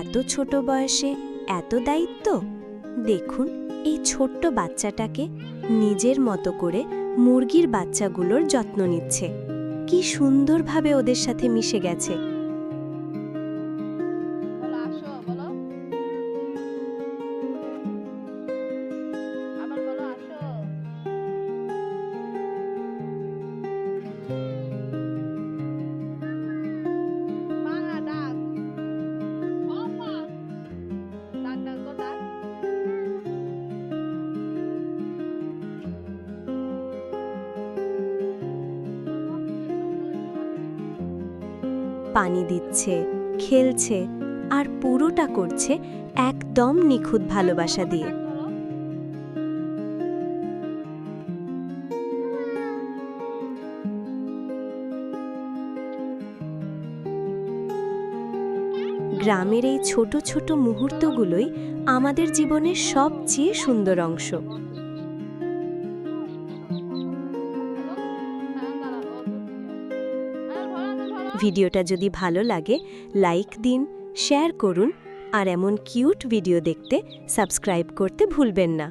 এত ছোট বয়সে এত দায়িত্ব। দেখুন, এই ছোট্ট বাচ্চাটাকে নিজের মতো করে মুরগির বাচ্চাগুলোর যত্ন নিচ্ছে। কি সুন্দরভাবে ওদের সাথে মিশে গেছে। বলো আসো, বলো আবার, বলো আসো। মা ডাক, ও মা, ডাক ডাক তো ডাক। পানি দিচ্ছে, খেলছে, আর পুরোটা করছে একদম নিখুঁত ভালোবাসা দিয়ে। ডাক ধরো। গ্রামের এই ছোট ছোট মুহূর্তগুলোই আমাদের জীবনের সবচেয়ে সুন্দর অংশ। ভিডিওটা যদি ভালো লাগে লাইক দিন, শেয়ার করুন, আর এমন কিউট ভিডিও দেখতে সাবস্ক্রাইব করতে ভুলবেন না।